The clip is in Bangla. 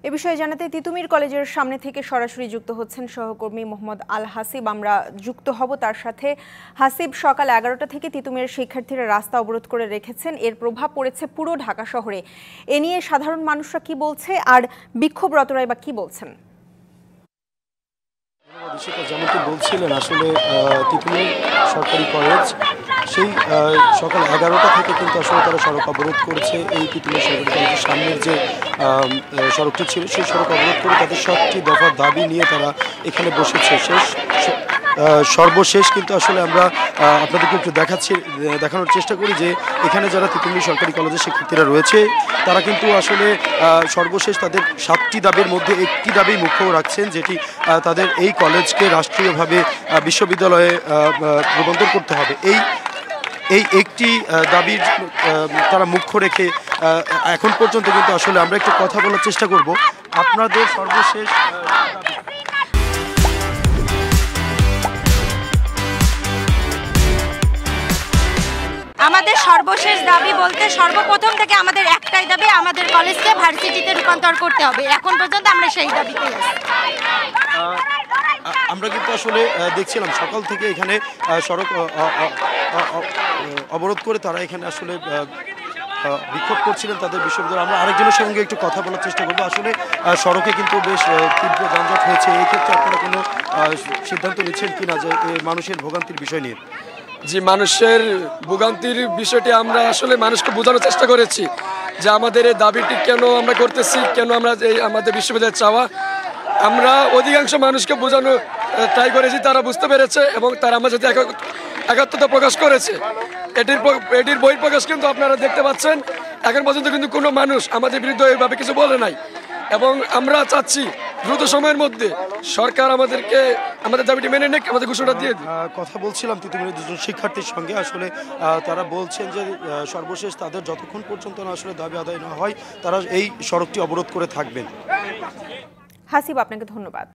এ বিষয়ে জানাতে তিতুমির কলেজের সামনে থেকে সরাসরি যুক্ত হচ্ছেন সহকর্মী মোহাম্মদ আল হাসিব। আমরা যুক্ত হব তার সাথে। হাসিব, সকাল 11টা থেকে তিতুমিরের শিক্ষার্থীরা রাস্তা অবরোধ করে রেখেছেন, এর প্রভাব পড়েছে পুরো ঢাকা শহরে। এ নিয়ে সাধারণ মানুষরা কি বলছে আর বিক্ষোভরতরাই বা কি বলছেন? যেমনটি বলছিলেন, আসলে তিতুমির সরকারি কলেজ সেই সকাল 11টা থেকে কিন্তু আসলে তারা সড়ক অবরোধ করেছে। এই তিতুমির সরকারি কলেজের সামনের যে সড়কটি ছিল সেই সড়ক অবরোধ করে তাদের 7টি দফা দাবি নিয়ে তারা এখানে বসেছে। সর্বশেষ কিন্তু আসলে আমরা আপনাদেরকে একটু দেখানোর চেষ্টা করি যে এখানে যারা তিতুমির সরকারি কলেজের শিক্ষার্থীরা রয়েছে তারা কিন্তু আসলে সর্বশেষ তাদের 7টি দাবির মধ্যে একটি দাবি মুখ্য রাখছেন, যেটি তাদের এই কলেজকে রাষ্ট্রীয়ভাবে বিশ্ববিদ্যালয়ে রূপান্তর করতে হবে। এই একটি দাবির তারা মুখ্য রেখে এখন পর্যন্ত কিন্তু আসলে আমরা একটু কথা বলার চেষ্টা করব। আপনাদের সর্বশেষ আমাদের সর্বশেষ দাবি বলতে সর্বপ্রথম থেকে আমাদের একটাই দাবি, আমাদের কলেজকে ভার্সিটিতে রূপান্তর করতে হবে। এখন পর্যন্ত আমরা সেই দাবিতে আছি। আমরা কিন্তু আসলে দেখছিলাম সকাল থেকে এখানে সড়ক অবরোধ করে তারা এখানে আসলে বিক্ষোভ করছিলেন তাদের বিশ্ববিদ্যালয়। আমরা আরেকজনের সঙ্গে একটু কথা বলার চেষ্টা করবো। আসলে সড়কে কিন্তু বেশ তীব্র যানজট হয়েছে, এই ক্ষেত্রে আপনারা কোনো সিদ্ধান্ত নিচ্ছেন কিনা যে মানুষের ভোগান্তির বিষয় নিয়ে? যে মানুষের ভোগান্তির বিষয়টি আমরা আসলে মানুষকে বোঝানোর চেষ্টা করেছি যে আমাদের এই দাবিটি কেন আমরা করতেছি, কেন আমরা এই আমাদের বিশ্ববিদ্যালয়ের চাওয়া, আমরা অধিকাংশ মানুষকে বোঝানো ট্রাই করেছি, তারা বুঝতে পেরেছে এবং তারা আমার সাথে একাত্মতা প্রকাশ করেছে। এটির বহিঃপ্রকাশ কিন্তু আপনারা দেখতে পাচ্ছেন। এখন পর্যন্ত কিন্তু কোনো মানুষ আমাদের বিরুদ্ধে এইভাবে কিছু বলে নাই এবং আমরা চাচ্ছি দ্রুত সময়ের মধ্যে সরকার আমাদেরকে আমাদের দাবিটি মেনে নেক, আমাদের ঘোষণা দিয়ে দিই। কথা বলছিলাম তিতুমিরের দুজন শিক্ষার্থীর সঙ্গে। আসলে তারা বলছেন যে সর্বশেষ তাদের যতক্ষণ পর্যন্ত না আসলে দাবি আদায় না হয় তারা এই সড়কটি অবরোধ করে থাকবেন। হাসিব, আপনাকে ধন্যবাদ।